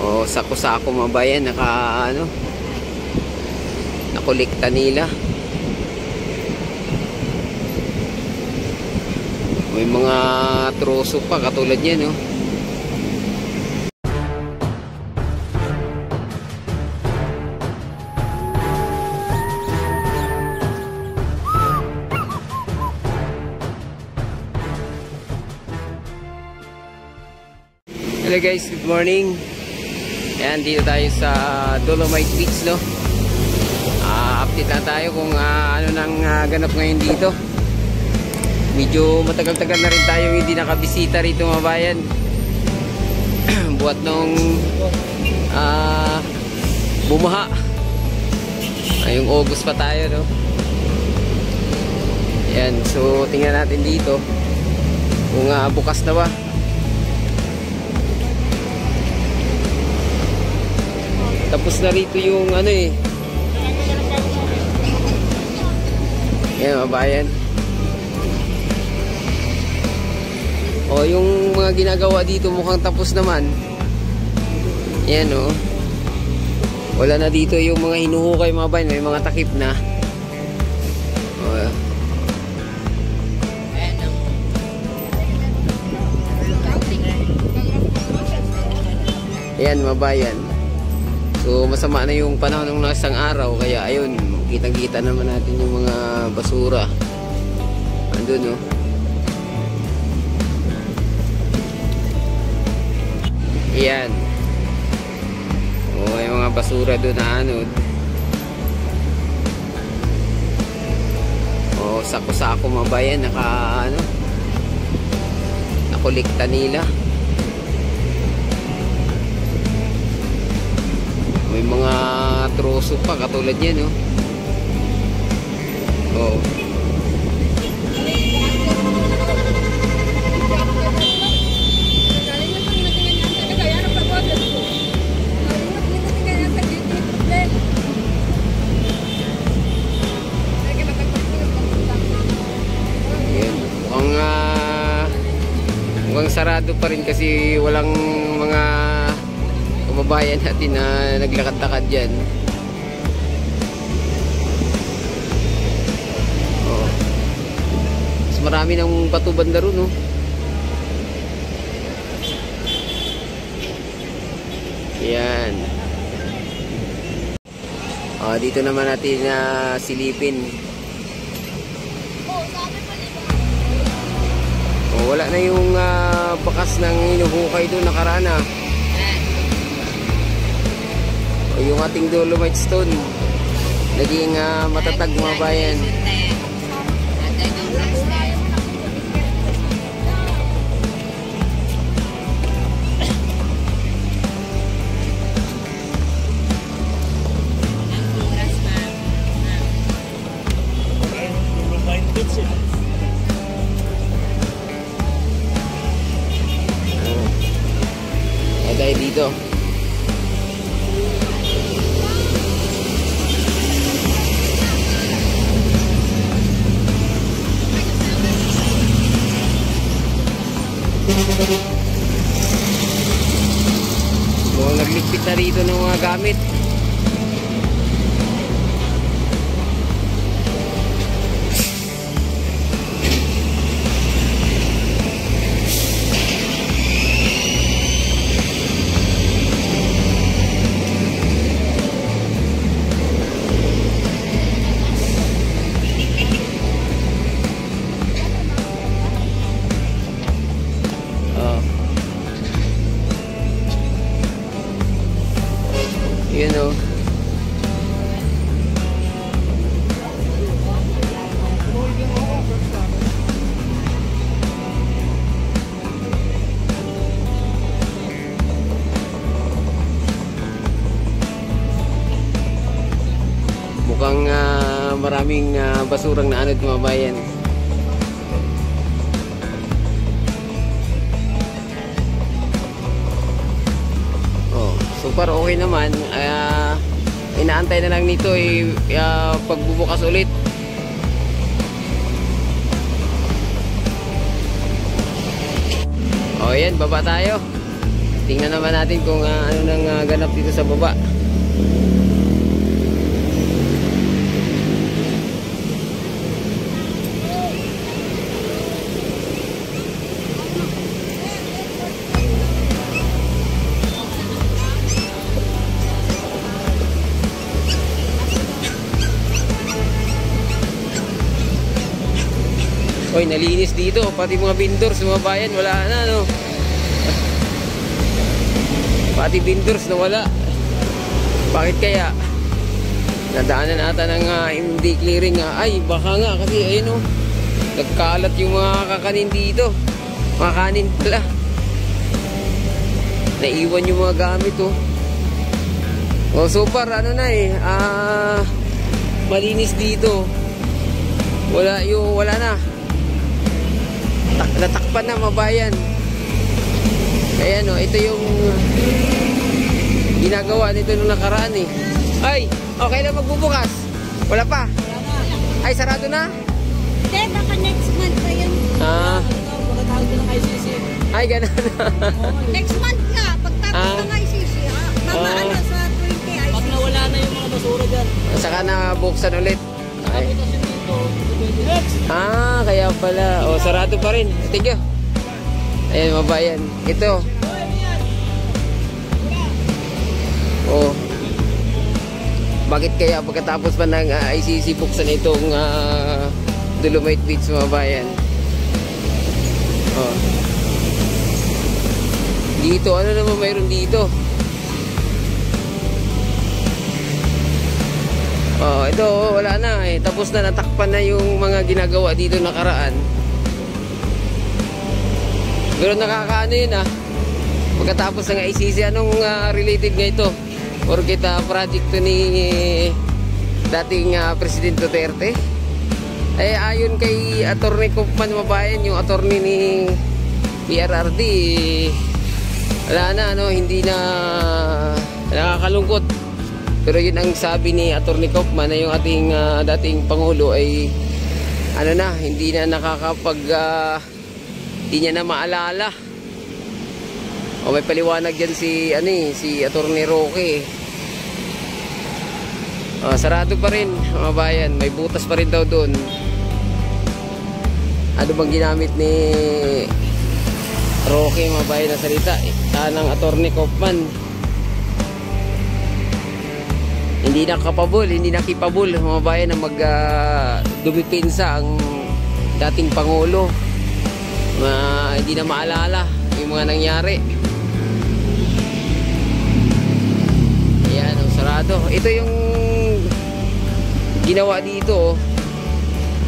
O sako-sako mga bayan, nakolekta nila. May mga troso pa katulad yan, no? Hello guys, good morning. Ayan, dito tayo sa Dolomite Beach, no? Update lang tayo kung ano nang ganap ngayon dito. Medyo matagal-tagal na rin tayo hindi nakabisita rito mga bayan. Buhat nung bumaha. Ngayong August pa tayo, no? Ayan, so tingnan natin dito kung bukas na ba. Tapos na rito yung Yan mga bayan. O yung mga ginagawa dito mukhang tapos naman. Yan o. Wala na dito yung mga hinuhukay mga bayan. May mga takip na. Ayan mga bayan. So masama na yung panahon ng nasang araw, kaya ayun, kitang-kita naman natin yung mga basura. Andun, no? Ayan. O, yung mga basura doon na anod. O, sako-sako mga bayan, nakolekta nila. May mga troso pa katulad yan, no? Oo. Mukhang sarado pa rin kasi walang mga kababayan natin na naglakad-lakad dyan. Oh. Mas marami ng bato banda ron, no? Yan. Dito naman natin silipin. Wala na yung bakas ng hinuhukay doon nakaraan, yung ating Dolomite Stone naging matatag mga bayan. Tayo dito. So, nagligpit na rito ng mga gamit. You know. Mukhang maraming basurang naanod mga bayan. So para okay naman, inaantay na lang nito pagbubukas ulit. O yan, baba tayo. tingnan naman natin kung ano nang ganap dito sa baba. Oy, nalinis dito. Pati mga vendors, mga bayan, wala na, no? Pati vendors na wala. Bakit kaya? Nadaanan ata ng MD clearing. Ay, baka nga kasi, ayun, no? Nagkalat yung mga kakanin dito. Mga kanin pala. Naiwan yung mga gamit, oh. Oh, so far, ano na eh. Malinis dito. Wala na. Natakpan na mabayan. Kaya no, ito yung ginagawa nito nung nakaraan eh. Ay, okay na magbubukas. Wala pa. Ay, sarado na? Hindi, baka next month pa yun. Pagkatawag ko ng ICC. Ay, ganun. Next month nga, pagtapos ng ICC. Mamaan na sa 20 ICC. Pag nawala na yung mga basura dyan. Saka na buksan ulit. Ay. Tapos dito, next. Kaya pala. O, sarado pa rin. Thank you. Ayan, mabayan. Ito. O. Bakit kaya pagkatapos pa ng ICC buksan itong Dolomite Beach, mabayan? O. Dito, ano naman mayroon dito? Oh, ito wala na eh. Tapos na, natakpan na yung mga ginagawa dito nakaraan. Pero nakakaano yun pagkatapos ng ICC, anong related nga ito? Or kita project to ni dating President Duterte? Eh ayon kay Attorney Kaufman, mabayan, yung attorney ni PRRD, wala na, hindi na, nakakalungkot. Pero yun ang sabi ni Attorney Kaufman na yung ating dating Pangulo ay hindi na hindi niya na maalala. O may paliwanag dyan si Attorney Roque. Sarado pa rin, mga bayan. May butas pa rin daw doon. Ano bang ginamit ni Roque, mga bayan, na salita ng Attorney Kaufman? Hindi na capable mga bayan na dumipinsa ang dating Pangulo. Hindi na maalala yung mga nangyari. Ayan, sarado. Ito yung ginawa dito,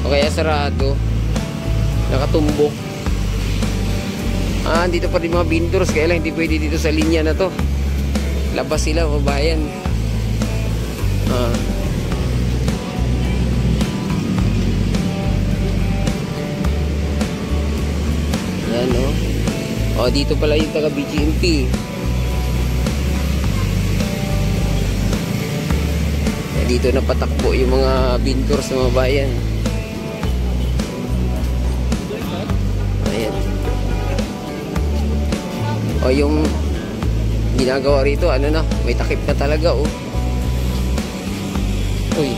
o kaya sarado, nakatumbok. Dito pa rin mga vendors, kaya lang hindi pwede dito sa linya na to. Labas sila, mga bayan. Yan, no? Dito pala yung taga BGMP. Dito na patakbo yung mga vendors sa mga bayan. Ayan. Yung ginagawa rito, may takip na talaga, oh. Uy.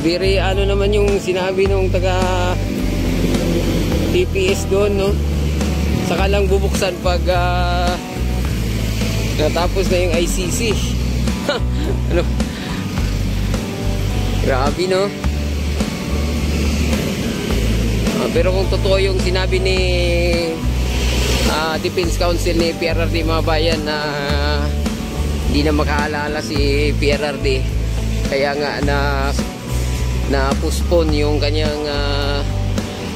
Biri, naman yung sinabi nung taga TPS doon, no? Saka lang bubuksan pag natapos na yung ICC. Grabe, no? Pero kung totoo yung sinabi ni Defense Council ni PRRD, mga bayan, na hindi na makaalala si PRRD, kaya nga na postpone yung kanyang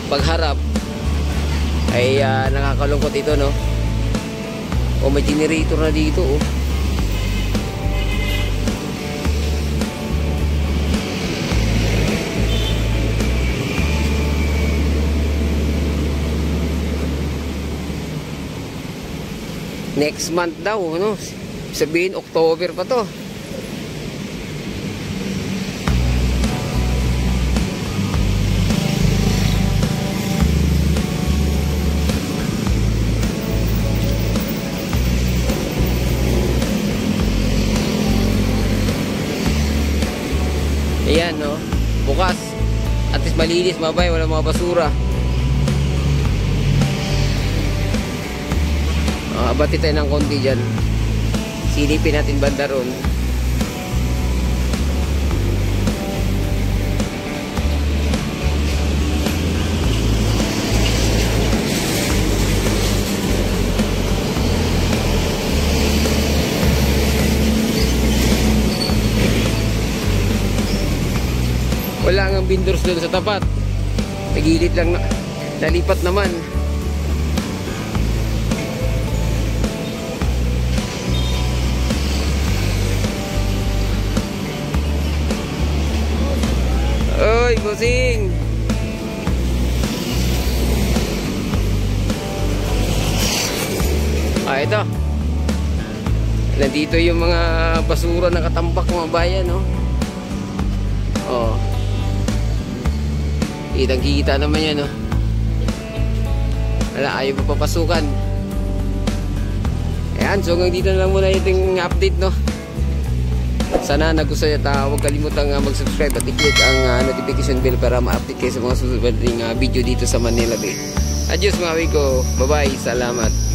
pagharap, ay nakakalungkot ito, no? May generator na dito, oh. Next month daw, no? Sabihin October pa to. malinis, mabay, wala mga basura. Abati tayo ng konti dyan. Silipin natin banda ron. Wala nga vendors doon sa tapat. Nagilid lang na. Nalipat naman. Oy, bossing. Ito. Nandito yung mga basura na katambak mga bayan, no? Oh. Kitang-kita naman yan, no? Wala, ayaw pa papasukan. Ayan, so hanggang dito na lang muna yung update, no? Sana nagustuhan at huwag kalimutang mag-subscribe at i-click ang notification bell para ma-update kayo sa mga susunod na video dito sa Manila Bay. Adios mga amigo. Bye-bye. Salamat.